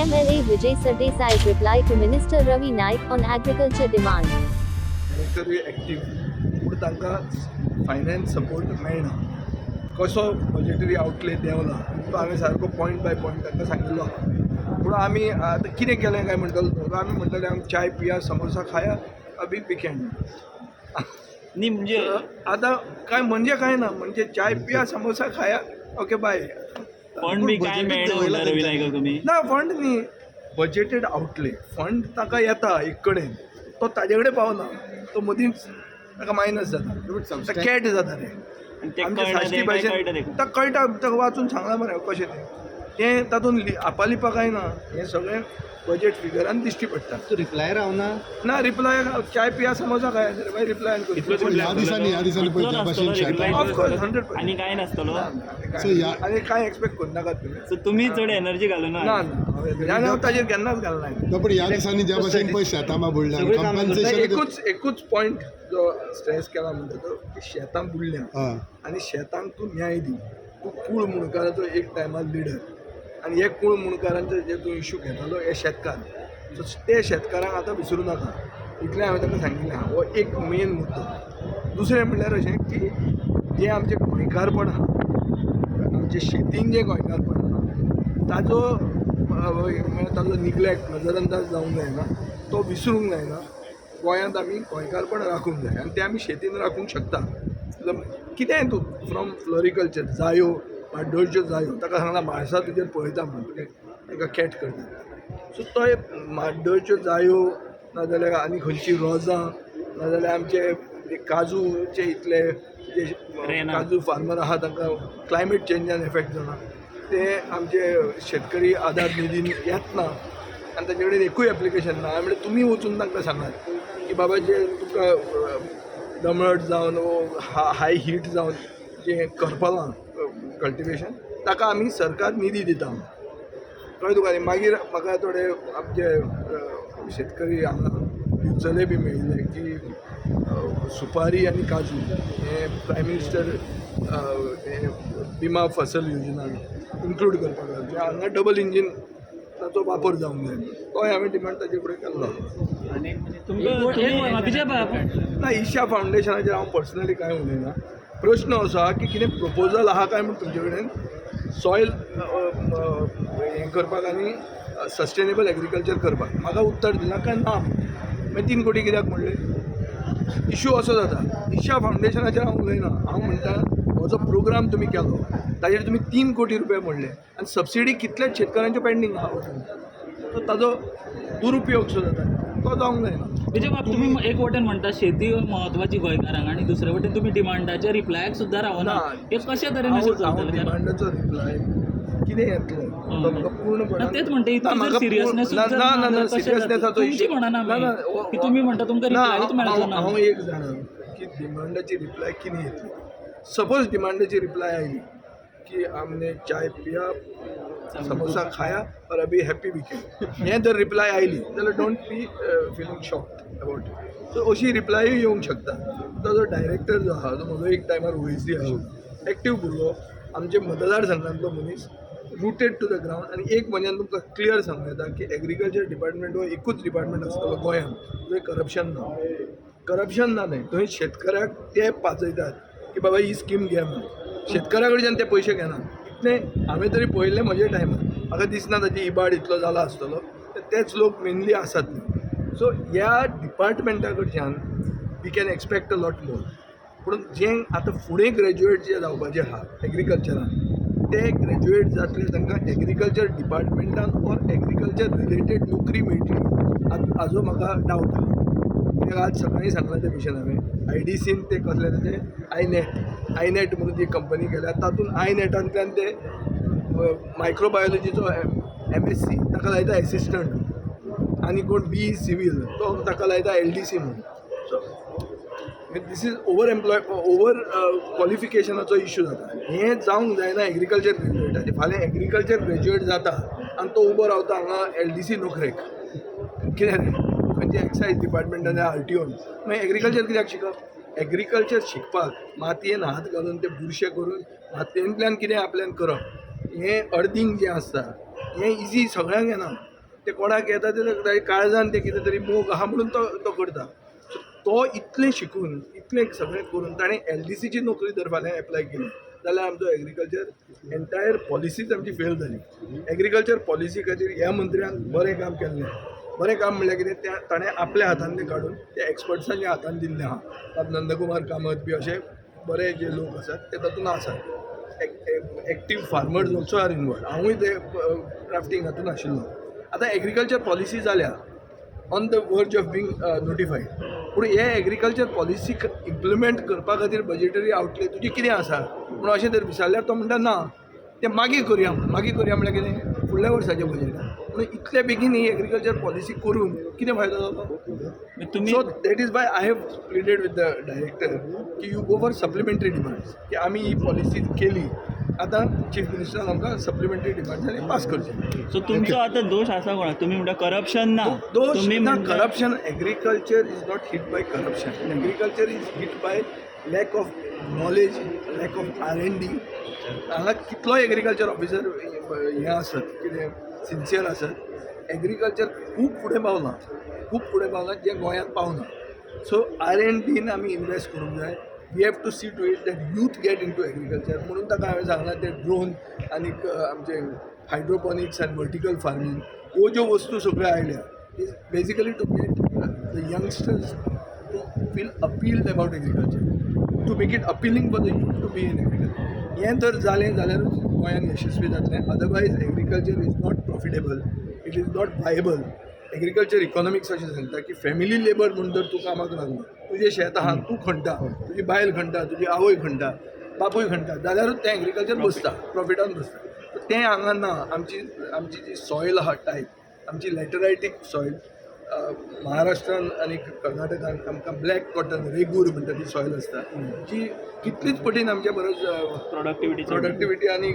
MLA Vijay Sardesai's reply to Minister Ravi Naik on agriculture demand. शेतकरी active पूण तांकां finance support मेळना. कसो बजेटरी आउटले देंवला तो हांवें सारको पॉयंट बाय पॉयंट तांकां सांगिल्लो आहा. पूण आमी आतां कितें केलें काय म्हणटलो तो आमी म्हणटले आमी चाय पिया समोसा खाया अभी वीकेंड. न्ही म्हणजे आतां काय म्हणजे काय ना म्हणजे चाय पिया समोसा खाया ओके बाय. फंड बी काय मेळना म्हणटा रवी नायका कमी. ना फंड न्ही बजेटेड आउटले फंड ताका येता एक कडेन तो ताजे कडेन पावना तो मदींच ताका मायनस जाता कॅट जाता रे. ते आमच्या कळना साश्टी ते काय भाशेन कळटा ते. ताका कळटा ताका वाचून सांगला मरे कशें तें तातूंत आपालिपा काय ना हें सगळें बजेट फिगरान दिश्टी पडटा. रिप्लाय रावना ना रिप्लाय चाय पिया समोसा खाया बाय रिप्लाय ह्या दिसांनी पळय ज्या भाशेन शेतां ऑफकोर्स 100%. आनी काय नासतलो. आनी काय एक्सपेक्ट करनाकात तुमी. सो तुमी चड एनर्जी घालूना. ना हांव ताजेर केन्नाच घालना. पण ह्या दिसांनी ज्या भाशेन पळय शेतां बुडल्या कॉम्पन्सेशन एकूच पॉयंट जो स्ट्रेस केला म्हणटा तो की शेतां बुडल्या आनी शेतांक तूं न्याय दी. तूं कूळ मुणकाराचो एक टायमार लिडर आनी हे कूळ मुणकारांचो जे तूं इशू घेतालो हे शेतकार सो ते शेतकारांक आतां विसरूं नाका इतलें हांवें ताका सांगिल्लें आहा. हो एक मेन मुद्दो. दुसरें म्हणल्यार अशें की जें आमचें गोंयकारपण आहा आमचें शेतीन जें गोंयकारपण आहा ताजो निग्लेक्ट नजरअंदाज जावंक जायना तो विसरूंक जायना. गोंयांत आमी गोंयकारपण राखूंक जाय आनी तें आमी शेतीन राखूंक शकता. कितेंय तूं फ्रॉम फ्लोरिकल्चर जायो माड्डोळच्यो जायो ताका सांगला म्हाळसा तुजेर पळयता म्हणून ताका कॅट करता. सो तो माड्डोळच्यो जायो नाजाल्यार आनी खंयची रोजां नाजाल्यार आमचे काजूचे इतले जे काजू फार्मर आहा तांकां क्लायमेट चेंजान एफेक्ट जालां ते आमचे शेतकरी आधार निधीन येत ना आनी ताचे कडेन एकूय एप्लिकेशन ना. म्हणजे तुमी वचून तांकां सांगात की बाबा जे तुका दमट जावन हाय हीट जावन जें करपलां कल्टिवेशन ताका आमी सरकार निधी दिता कळ्ळें तुका. आनी मागीर म्हाका थोडे आमचे शेतकरी हांगा दिवचले बी मेळिल्ले की सुपारी आनी काजू हे प्रायम मिनिस्टर बिमा फसल योजनान इन्क्लूड करपाक जाय. हांगा डबल इंजीन ताचो वापर जावंक जाय तोय हांवें डिमांड ताजे कडेन केल्लो. ना ईशा फावंडेशनाचेर हांव पर्सनली कांय उलयना. प्रश्न असो आहा की कितें प्रपोजल आहा काय म्हण तुमचे कडेन सॉयल हें करपाक आनी सस्टेनेबल एग्रीकल्चर करपाक. म्हाका उत्तर दिलां काय ना. मागीर 3 कोटी कित्याक म्हणले. इशू असो जाता ईशा फावंडेशनाचेर हांव उलयना. हांव म्हणटा हो जो प्रोग्राम तुमी केलो ताजेर तुमी 3 कोटी रुपया म्हणले आनी सबसिडी कितलेच शेतकारांचे पेंडींग आहा सो ताजो दुरुपयोग सुद्दां जाता तो जावंक जायना. म्हणजे बाब तुम्ही एक वटेन म्हणटा शेती महत्वाची गोंयकारांक आनी दुसरे वटेन तुम्ही डिमांडाच्या रिप्लायाक सुद्दां रावना. हे कशा तरेन अशें चलतलें. डिमांडाचो रिप्लाय कितें येतलो तो म्हाका पूर्णपणान तेच म्हणटा इतलो सिरियसनेस सिरियसनेसाचो इशू म्हणना की तुम्ही म्हणटा तुमकां रिप्लायूच मेळचो ना. हांव एक जाणा की डिमांडाची रिप्लाय कितें येतली. सपोज डिमांडाची रिप्लाय आयली की आमने चाय पिया समोसा खाया और अभी हॅपी विकेंड हें जर रिप्लाय आयली जाल्यार don't be feeling shocked about it. So अशी रिप्लायूय येवंक शकता. तो जो डायरेक्टर जो आहा जो म्हजो एक टायमार ओएसडी आशिल्लो एक्टीव भुरगो आमचे मतदारसंघांतलो मनीस रुटेड टू द ग्रावंड आनी एक म्हणल्यार तुमकां क्लियर सांगूं येता की एग्रीकल्चर डिपार्टमेंट हो एकूच डिपार्टमेंट आसतलो गोंयांत थंय करप्शन ना न्हय. थंय शेतकऱ्याक ते पाजयतात की बाबा ही स्कीम घे म्हणून. शेतकऱ्या कडच्यान ते पयशे घेनात. इतलें हांवें तरी पळयल्लें म्हज्या टायमार. म्हाका दिसना ताची इबाड इतलो जाला आसतलो तेच लोक मेनली आसात न्ही. सो ह्या डिपार्टमेंटा कडच्यान we can expect a lot more. पूण जें आतां फुडें ग्रॅज्युएट जे जावपाचें आहा एग्रीकल्चरान ते ग्रॅज्युएट जातले तांकां एग्रीकल्चर डिपार्टमेंटान ऑर एग्रीकल्चर रिलेटेड नोकरी मेळटली हाजो म्हाका डावट आहा. कित्याक आज सकाळीं सांगलां त्या भशेन हांवें IDCन ते कसलें तें आयनेट म्हणून ती कंपनी केल्या तातूंत आयनेटांतल्यान ते मायक्रोबायोलॉजीचो MSc ताका लायता एसिस्टंट आनी कोण BE सिवील तो ताका लायता LDC म्हणून. सो दीस इज ओवर क्वॉलिफिकेशनाचो इशू जाता. हें जावंक जायना एग्रीकल्चर ग्रॅज्युएटाचें. फाल्यां एग्रीकल्चर ग्रॅज्युएट जाता आनी तो उबो रावता हांगा LDC नोकरेक कितें रे खंयच्या एक्सायज डिपार्टमेंटान RTOन मागीर एग्रीकल्चर कित्याक शिकप. एग्रीकल्चर शिकपाक मातयेन हात घालून ते बुरशे करून मातयेंतल्यान कितें आपल्यान करप हें अर्दींग जें आसता हें इजी सगळ्यांक येना. ते कोणाक येता ते काळजान ते कितें तरी मोग आहा म्हणून तो करता. सो तो इतलें शिकून इतलें सगळें करून ताणें LDCची नोकरी जर फाल्यां एप्लाय केली जाल्यार आमचो एग्रीकल्चर एंटायर पॉलिसीच आमची फेल जाली. एग्रीकल्चर पॉलिसी खातीर ह्या मंत्र्यान बरें काम केल्लें. बरें काम म्हणल्यार कितें ताणें आपल्या हातान तें काडून त्या एक्सपर्ट्सांच्या हातान दिल्लें आहा. नंदकुमार कामत बी अशे बरे जे लोक आसात ते तातूंत आसात. Active farmers also are involved. हांवूय ते ड्राफ्टींग हातूंत आशिल्लो. आतां एग्रीकल्चर पॉलिसी जाल्या on the verge of being notified. पूण हे एग्रीकल्चर पॉलिसी इम्प्लिमेंट करपा खातीर बजेटरी आवटले तुजी कितें आसा पूण अशें जर विचारल्यार तो म्हणटा ना ते मागीर करया म्हळ्यार कितें फुडल्या वर्साचें बजेटान. म्हणून इतले बेगीन ही एग्रीकल्चर पॉलिसी करून कितें फायदो जालो. तुम्ही so that is why I have pleaded with the director की you go for supplementary demands की आमी ही पॉलिसी केली. आतां चीफ मिनिस्टरान आमकां सप्लिमेंटरी डिमांड्स आनी पास करचे. सो तुमचो आता दोष आसा कोणा तुम्ही म्हणटा करप्शन ना दोष तुम्ही ना. म्हणटा corruption agriculture is not hit by corruption. Agriculture is hit by lack of knowledge, lack of R&D. हांगा कितलो एग्रीकल्चर ऑफिसर हे आसत कितें सिन्सियर आसत. एग्रीकल्चर खूब फुडें पावलां जें गोंयांत पावना. सो R&Dन आमी इन्वेस्ट करूंक जाय. We have to see to it that youth get into agriculture. म्हणून ताका हांवें सांगलां ते ड्रोन आनी आमचे हायड्रोपॉनिक्स आनी वर्टिकल फार्मींग ह्यो ज्यो वस्तू सगळ्यो आयल्या is basically to get the youngsters to feel appealed about agriculture, to make it appealing for the youth to be in agriculture. हें जर जालें जाल्यारूच गोंयांत यशस्वी जातलें. Otherwise agriculture is not profitable, it is not viable. Agriculture economics अशें सांगता की फॅमिली लेबर म्हणून जर तूं कामाक लागलो, तुजें शेत आहा तूं खणटा, तुजी बायल खणटा, तुजी आवय खणटा, बापूय खणटा जाल्यारूच तें एग्रीकल्चर बसता, प्रॉफिटान बसता. तें हांगा ना. आमची जी सॉयल आहा टायप, आमची लॅटरायटीक सॉयल महाराष्ट्रान आनी कर्नाटकान आमकां ब्लॅक कॉटन रेगूर म्हणटा ती सॉयल आसता जी कितलीच पटीन आमच्या परस प्रोडक्टिविटी आनी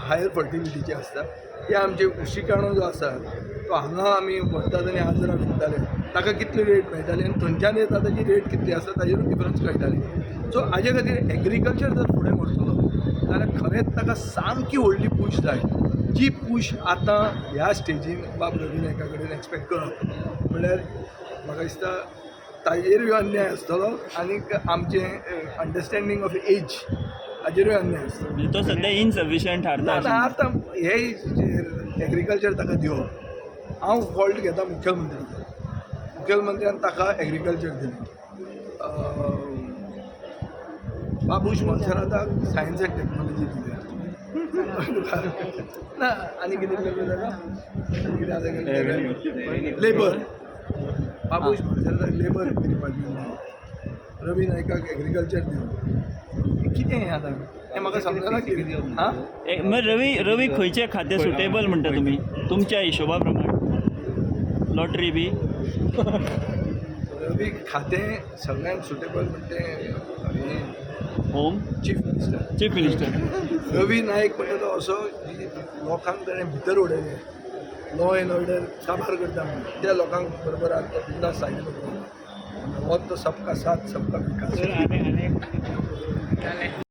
हायर फर्टिलिटीची आसता. ते आमचे शिकाणो जो आसा तो हांगा आमी व्हरतात आनी हाजरा विकताले. ताका कितली रेट मेळटाली आनी थंयच्यान येता ताची रेट कितली आसा ताजेरूच डिफरन्स कळटाली. सो हाजे खातीर एग्रीकल्चर जर फुडें व्हरतलो जाल्यार खरेंच ताका सामकी व्हडली पूश जाय. जी पूश आतां ह्या स्टेजीन बाब रवी नायका कडेन एक्सपेक्ट करप म्हणल्यार म्हाका दिसता ताजेरूय अन्याय आसतलो आनी आमचें अंडरस्टँडींग ऑफ एज हाजेरूय अन्याय आसतलो. तो सध्या इनसफिशियंट थारता. आतां हे एग्रीकल्चर ताका दिवप. हांव फॉल्ट घेता मुख्यमंत्र्यान ताका एग्रीकल्चर दिलें. बाबूश मोन्सेराताक सायन्स एंड टॅक्नॉलॉजी दिल्या. ना आनी कितें लेबर. बाबूश मोन्सेराताक लेबर डिपार्टमेंट दिलें. रवी नायकाक एग्रीकल्चर दिलें. कितें हें आतां हें म्हाका समजना कितें. हां रवी खंयचें खातें सुटेबल म्हणटा तुमी तुमच्या हिशोबा प्रमाण? लॉटरी बी रवी खातें सगळ्यांत suitable म्हणटे home chief minister. Ravi Naik म्हणटा तो असो जी लोकांक ताणें भितर उडयलें, लॉ एंड ऑर्डर काबार करता म्हणून त्या लोकांक बरोबर आतां बिंदास सायड करता. हो तो सबका साथ सबका विकास.